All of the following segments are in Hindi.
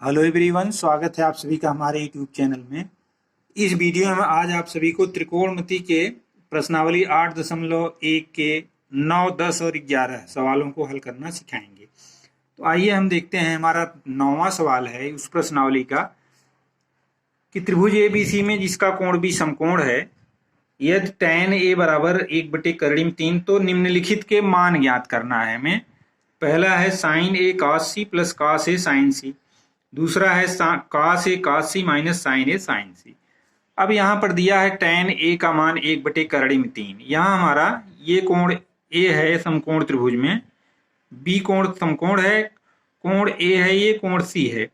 हेलो एवरीवन, स्वागत है आप सभी का हमारे यूट्यूब चैनल में। इस वीडियो में आज आप सभी को त्रिकोणमिति के प्रश्नावली 8.1 के 9, 10 और 11 सवालों को हल करना सिखाएंगे। तो आइए हम देखते हैं, हमारा 9वां सवाल है उस प्रश्नावली का कि त्रिभुज एबीसी में जिसका कोण भी समकोण है, यदि tan a बराबर 1/3, तो निम्नलिखित के मान ज्ञात करना है हमें। पहला है sin a cos c plus cos a sin c, दूसरा है cos a cos c minus sin a sin c। अब यहाँ पर दिया है tan a का मान 1/3। यहाँ हमारा ये कोण a है समकोण त्रिभुज में, b कोण समकोण है, कोण a है, ये कोण c है।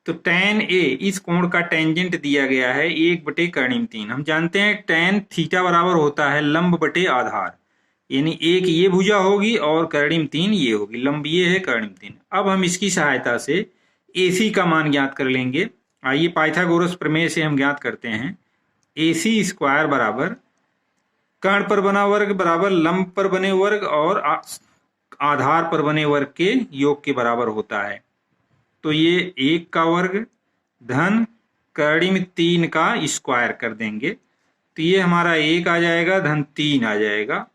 तो tan a इस कोण का टेंजेंट दिया गया है 1/3। हम जानते हैं tan थीटा बराबर होता है लंब बटे आधार, यानी एक ये भुजा होगी और कर्णिम 3 ये होगी, लंब ये है कर्णिम 3। अब हम इसकी सहायता से AC का मान ज्ञात कर लेंगे। आइए पाइथागोरस प्रमेय से हम ज्ञात करते हैं। AC स्क्वायर बराबर कर्ण पर बना वर्ग बराबर लंब पर बने वर्ग और आधार पर बने वर्ग के योग के बराबर होता है। तो ये 1 का वर्ग धन कर्णिम 3 का स्क्वायर कर देंगे, तो ये हमारा 1 आ जाएगा धन 3 आ जाएगा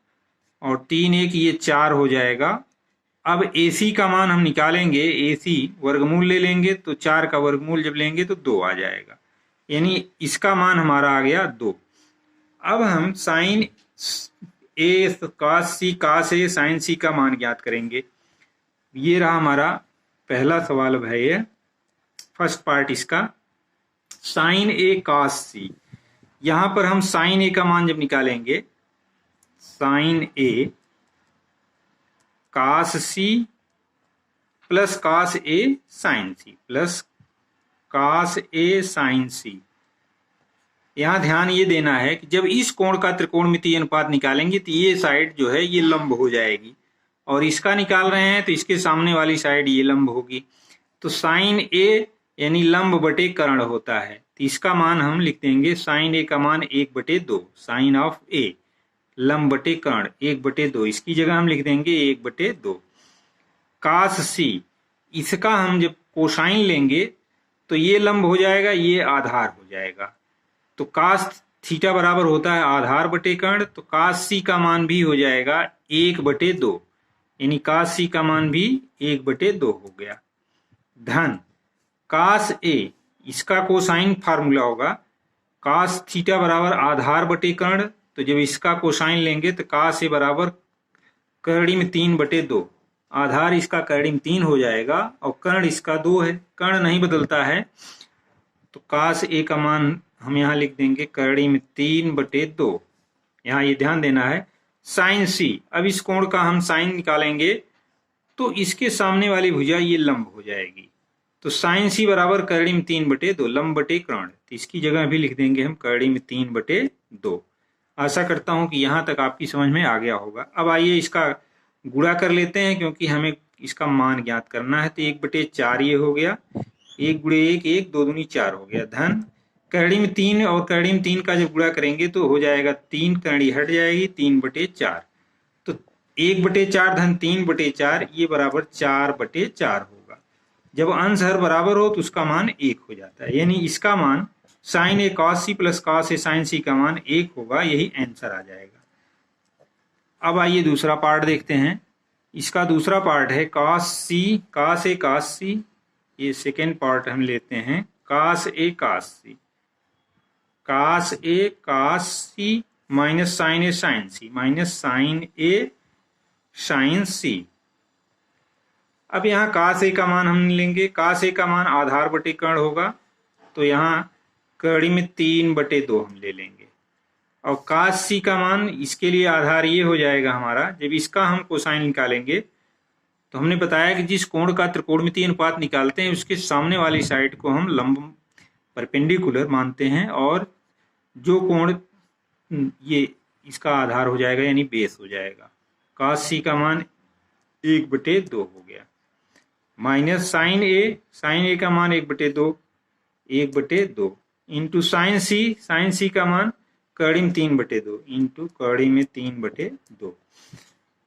और 3 1 ये 4 हो जाएगा। अब AC का मान हम निकालेंगे, AC वर्गमूल ले लेंगे तो 4 का वर्गमूल जब लेंगे तो 2 आ जाएगा, यानी इसका मान हमारा आ गया 2। अब हम sin A cos A sin C का मान ज्ञात करेंगे। ये रहा हमारा पहला सवाल है, ये फर्स्ट पार्ट इसका। sin A cos C, यहां पर हम sin A का मान जब निकालेंगे, sin A cos C plus cos A sin C plus cos A sin C। यहां ध्यान ये देना है कि जब इस कोण का त्रिकोणमितीय अनुपात निकालेंगे तो ये साइड जो है ये लंब हो जाएगी, और इसका निकाल रहे हैं तो इसके सामने वाली साइड ये लंब होगी। तो sin A यानी लंब बटे कर्ण होता है, तो इसका मान हम लिख देंगे sin A का मान 1/2, साइन ऑफ A लंब बटे कर्ण 1/2, इसकी जगह हम लिख देंगे 1/2। cos C, इसका हम जब कोसाइन लेंगे तो ये लंब हो जाएगा, ये आधार हो जाएगा। तो cos थीटा बराबर होता है आधार बटे कर्ण, तो cos C का मान भी हो जाएगा 1/2, यानी cos C का मान भी 1/2 हो गया। धन cos A, इसका कोसाइन फार्मूला होगा cos थीटा बराबर आधार बटे कर्ण, तो जब इसका कोसाइन लेंगे तो cos A बराबर कर्णिम 3/2, आधार इसका कर्णिम 3 हो जाएगा और कर्ण इसका 2 है, कर्ण नहीं बदलता है। तो cos A का मान हम यहाँ लिख देंगे कर्णिम 3/2। यहाँ ये ध्यान देना है। sin C, अब इस कोण का हम साइन निकालेंगे तो इसके सामने वाली भुजा ये लंब हो जाएगी, तो sin C बराबर कर्णिम 3/2 लंब बटे कर्ण, तो इसकी जगह भी लिख देंगे हम कर्णिम 3/2। आशा करता हूं कि यहाँ तक आपकी समझ में आ गया होगा। अब आइए इसका गुणा कर लेते हैं, क्योंकि हमें इसका मान ज्ञात करना है। तो 1/4 ये हो गया, 1 × 1 1, 2 दूनी 4 हो गया। धन कर्णिम 3 और कर्णिम 3 का जब गुणा करेंगे तो हो जाएगा 3, कर्णी हट जाएगी 3/4, तो 1/4 धन 3/4 ये बराबर 4/4 होगा। जब अंश हर बराबर हो तो उसका मान 1 हो जाता है, यानी इसका मान sin A cos C plus cos A sin C का मान 1 होगा, यही आंसर आ जाएगा। अब आइए दूसरा पार्ट देखते हैं। इसका दूसरा पार्ट है cos A cos C, ये सेकेंड पार्ट हम लेते हैं। cos A cos C minus sin A sin C minus sin A sin C। अब यहाँ cos A का मान हम लेंगे, cos A का मान आधार बटे कर्ण होगा, तो यहाँ कर्णिम 3/2 हम ले लेंगे, और cos C का मान इसके लिए आधार ये हो जाएगा हमारा। जब इसका हम कोसाइन निकालेंगे तो हमने बताया कि जिस कोण का त्रिकोणमितीय अनुपात निकालते हैं उसके सामने वाली साइड को हम लंब परपेंडिकुलर मानते हैं, और जो कोण ये इसका आधार हो जाएगा यानी बेस हो जाएगा। cos C का मान 1/2 हो गया, माइनस sin A का मान 1/2 इंटू sin C का मान कर्णिम 3/2 इंटू कर्णिम 3/2।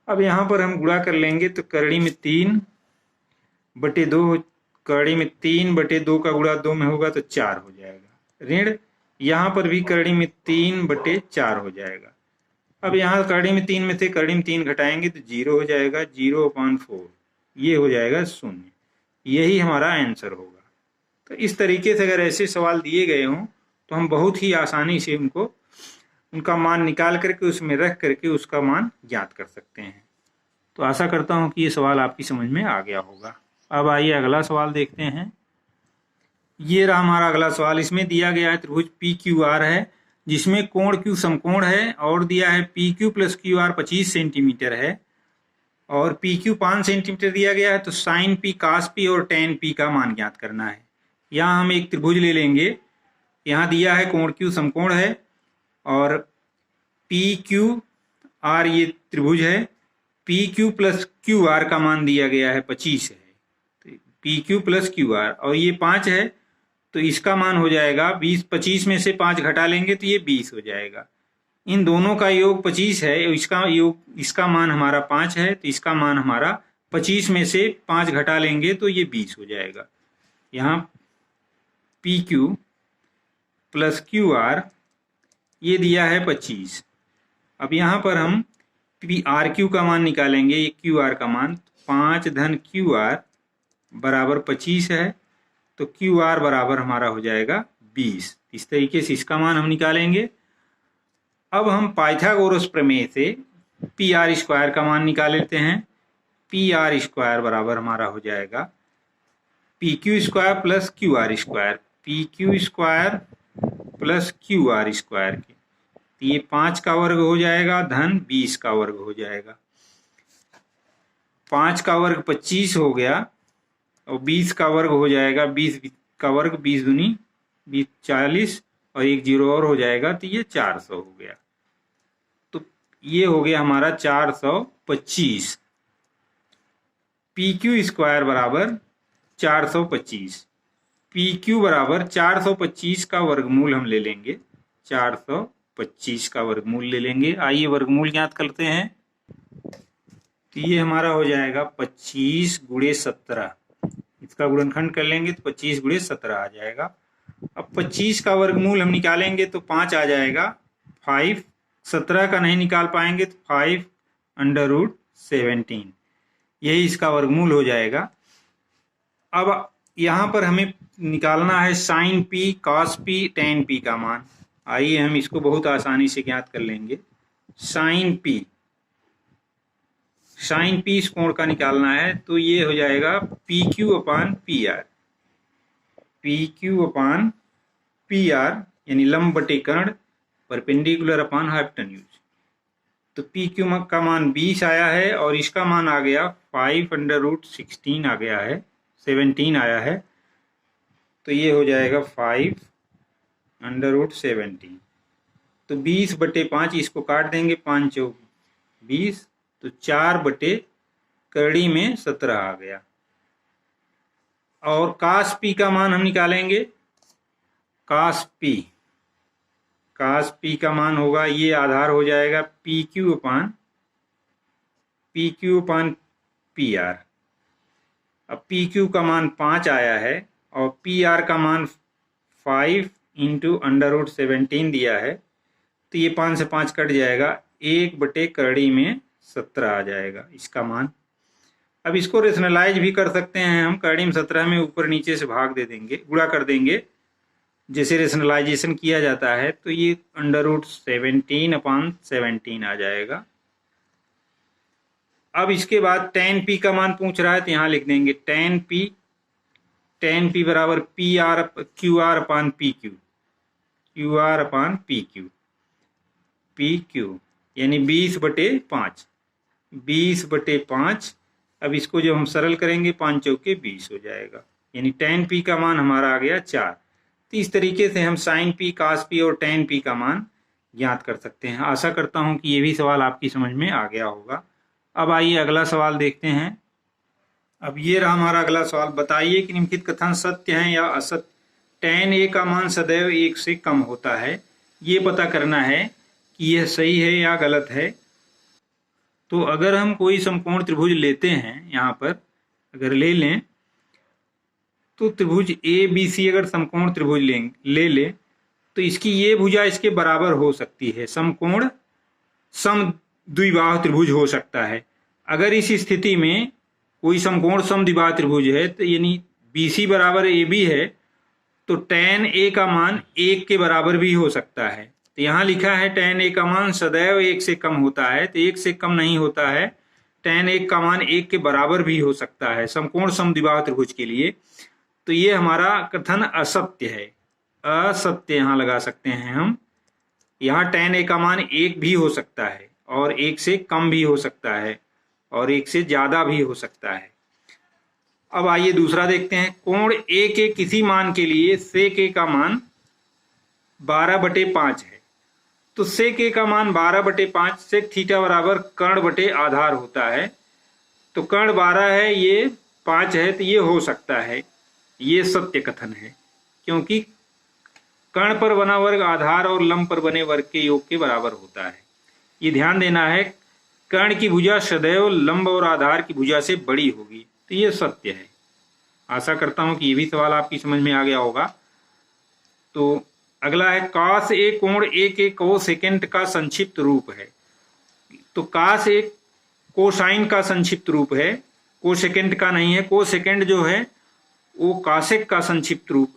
अब यहाँ पर हम गुणा कर लेंगे तो कर्णिम 3/2 करड़ी में 3/2 का गुणा 2 में होगा तो 4 हो जाएगा। ऋण यहाँ पर भी करड़ी में 3/4 हो जाएगा। अब यहाँ करड़ी में 3 में से करड़ी में 3 घटाएंगे तो 0 हो जाएगा, 0/4 ये हो जाएगा 0। यही हमारा आंसर होगा। तो इस तरीके से अगर ऐसे सवाल दिए गए हों तो हम बहुत ही आसानी से उनका मान निकाल करके उसमें रख करके उसका मान ज्ञात कर सकते हैं। तो आशा करता हूं कि ये सवाल आपकी समझ में आ गया होगा। अब आइए अगला सवाल देखते हैं। ये रहा हमारा अगला सवाल। इसमें दिया गया है त्रिभुज PQR है जिसमें कोण Q समकोण है और दिया है PQ प्लस QR 25 सेंटीमीटर है और PQ 5 सेंटीमीटर दिया गया है। तो साइन P, cos P और tan P का मान ज्ञात करना है। यहाँ हम एक त्रिभुज ले लेंगे। यहाँ दिया है कोण Q समकोण है और PQR ये त्रिभुज है। PQ प्लस QR का मान दिया गया है 25 है। तो PQ प्लस QR और ये 5 है तो इसका मान हो जाएगा 20। 25 में से 5 घटा लेंगे तो ये 20 हो जाएगा। इन दोनों का योग 25 है, इसका मान हमारा 5 है तो इसका मान हमारा 25 में से 5 घटा लेंगे तो ये 20 हो जाएगा। यहाँ PQ प्लस QR ये दिया है 25। अब यहाँ पर हम RQ का मान निकालेंगे, ये QR का मान 5 धन QR बराबर 25 है तो QR बराबर हमारा हो जाएगा 20। इस तरीके से इसका मान हम निकालेंगे। अब हम पाइथागोरस प्रमेय से PR² का मान निकाल लेते हैं। PR² बराबर हमारा हो जाएगा PQ² plus QR²। PQ² plus QR² के तो ये 5 का वर्ग हो जाएगा धन 20 का वर्ग हो जाएगा। 5 का वर्ग 25 हो गया और 20 का वर्ग हो जाएगा 20 का वर्ग 20 दूनी 20 40 और एक 0 और हो जाएगा तो ये 400 हो गया। तो ये हो गया हमारा 425। PQ² बराबर 425। PQ बराबर 425 का वर्गमूल हम ले लेंगे। 425 का वर्गमूल ले लेंगे। आइए वर्गमूल ज्ञात करते हैं। तो ये हमारा हो जाएगा 25 गुणे 17। इसका गुणनखंड कर लेंगे तो 25 गुणे 17 आ जाएगा। अब 25 का वर्गमूल हम निकालेंगे तो 5 आ जाएगा। 5 17 का नहीं निकाल पाएंगे तो 5/17 यही इसका वर्गमूल हो जाएगा। अब यहाँ पर हमें निकालना है sign P, cos P, tan P का मान। आइए हम इसको बहुत आसानी से ज्ञात कर लेंगे। साइन P इस कोण का निकालना है तो ये हो जाएगा PQ/PR। PQ/PR यानी लंब बटे कर्ण, परपेंडिकुलर अपॉन हाइपोटेन्यूज। तो PQ का मान 20 आया है और इसका मान आ गया 5/16 आ गया है, 17 आया है तो ये हो जाएगा 5/17। तो 20/5 इसको काट देंगे, 5 चौक 20 तो 4/करड़ी में 17 आ गया। और cos P का मान हम निकालेंगे। cos P का मान होगा, ये आधार हो जाएगा PQ/PR। अब PQ का मान 5 आया है और PR का मान 5/17 दिया है तो ये 5 से 5 कट जाएगा, 1/करड़ी में 17 आ जाएगा इसका मान। अब इसको रेशनलाइज भी कर सकते हैं हम। करड़ी में 17 में ऊपर नीचे से भाग दे देंगे, गुणा कर देंगे जैसे रेशनलाइजेशन किया जाता है तो ये √17/17 आ जाएगा। अब इसके बाद tan P का मान पूछ रहा है तो यहाँ लिख देंगे tan P बराबर QR/PQ। PQ यानी 20/5। 20/5। अब इसको जब हम सरल करेंगे 5 चौके 20 हो जाएगा, यानी tan P का मान हमारा आ गया 4। तो इस तरीके से हम sin P, cos P और tan P का मान ज्ञात कर सकते हैं। आशा करता हूं कि ये भी सवाल आपकी समझ में आ गया होगा। अब आइए अगला सवाल देखते हैं। अब ये रहा हमारा अगला सवाल। बताइए कि निम्नलिखित कथन सत्य हैं या असत्य। tan A का मान सदैव 1 से कम होता है। ये पता करना है कि यह सही है या गलत है। तो अगर हम कोई समकोण त्रिभुज लेते हैं, यहाँ पर अगर ले लें तो त्रिभुज ए बी सी अगर समकोण त्रिभुज ले ले तो इसकी ये भुजा इसके बराबर हो सकती है, समकोण समद्विबाहु त्रिभुज हो सकता है। अगर इस स्थिति में कोई समकोण समद्विबाहु त्रिभुज है तो यानी BC बराबर AB है तो tan A का मान 1 के बराबर भी हो सकता है। तो यहाँ लिखा है tan A का मान सदैव 1 से कम होता है, तो 1 से कम नहीं होता है, tan A का मान 1 के बराबर भी हो सकता है समकोण समद्विबाहु त्रिभुज के लिए। तो ये हमारा कथन असत्य है, असत्य यहाँ लगा सकते हैं हम। यहाँ tan A का मान 1 भी हो सकता है और 1 से कम भी हो सकता है और 1 से ज्यादा भी हो सकता है। अब आइए दूसरा देखते हैं। कोण A के किसी मान के लिए sec A का मान 12/5 है। तो sec A का मान 12/5 sec थीटा बराबर कर्ण बटे आधार होता है। तो कर्ण 12 है, ये 5 है, तो ये हो सकता है, ये सत्य कथन है, क्योंकि कर्ण पर बना वर्ग आधार और लंब पर बने वर्ग के योग के बराबर होता है। ये ध्यान देना है, कर्ण की भुजा सदैव लंब और आधार की भुजा से बड़ी होगी, तो ये सत्य है। आशा करता हूं कि ये भी सवाल आपकी समझ में आ गया होगा। तो अगला है cos A कोण A के कोसेकेंट का संक्षिप्त रूप है। तो cos A कोसाइन का संक्षिप्त रूप है, कोसेकेंट का नहीं है। कोसेकेंट जो है वो कासेक का संक्षिप्त रूप,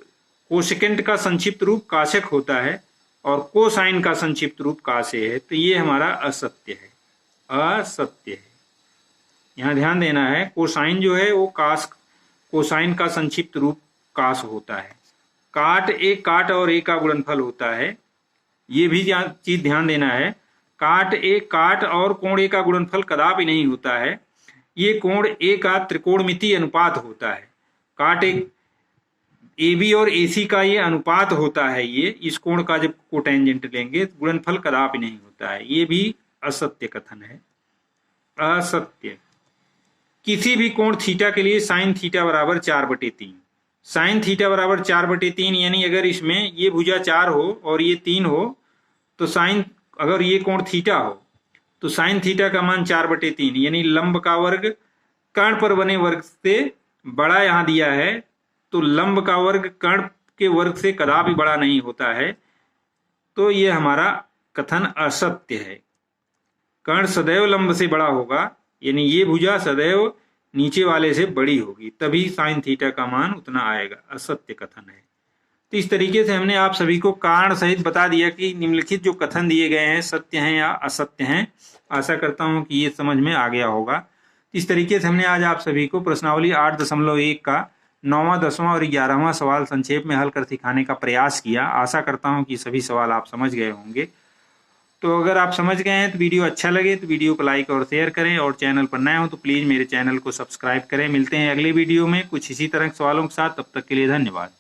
कोसेकेंट का संक्षिप्त रूप कासेक होता है और कोसाइन का संक्षिप्त रूप कासे है। तो ये हमारा असत्य है, असत्य है। यहाँ ध्यान देना है, कोसाइन जो है वो कोसाइन का संक्षिप्त रूप कास होता है। काट A काट और A का गुणनफल होता है, ये भी चीज ध्यान देना है। काट A काट और कोण A का गुणनफल कदापि नहीं होता है, ये कोण A का त्रिकोणमितीय अनुपात होता है। काट AB और AC का ये अनुपात होता है, ये इस कोण का जब कोटेंजेंट लेंगे गुणनफल कदापि नहीं होता है। ये भी असत्य कथन है, असत्य। किसी भी कोण थीटा के लिए साइन थीटा बराबर 4/3। साइन थीटा बराबर 4/3 यानी अगर इसमें ये भुजा 4 हो और ये 3 हो तो साइन, अगर ये कोण थीटा हो तो साइन थीटा का मान 4/3 यानी लंब का वर्ग कर्ण पर बने वर्ग से बड़ा यहाँ दिया है, तो लंब का वर्ग कर्ण के वर्ग से कदापि बड़ा नहीं होता है। तो ये हमारा कथन असत्य है। कर्ण सदैव लंब से बड़ा होगा, यानी ये भुजा सदैव नीचे वाले से बड़ी होगी, तभी साइन थीटा का मान उतना आएगा। असत्य कथन है। तो इस तरीके से हमने आप सभी को कारण सहित बता दिया कि निम्नलिखित जो कथन दिए गए हैं सत्य हैं या असत्य हैं। आशा करता हूं कि ये समझ में आ गया होगा। इस तरीके से हमने आज आप सभी को प्रश्नावली 8.1 का 9वां, 10वां और 11वां सवाल संक्षेप में हल कर सिखाने का प्रयास किया। आशा करता हूं कि सभी सवाल आप समझ गए होंगे। तो अगर आप समझ गए हैं तो वीडियो अच्छा लगे तो वीडियो को लाइक और शेयर करें, और चैनल पर नए हो तो प्लीज़ मेरे चैनल को सब्सक्राइब करें। मिलते हैं अगले वीडियो में कुछ इसी तरह के सवालों के साथ, तब तक के लिए धन्यवाद।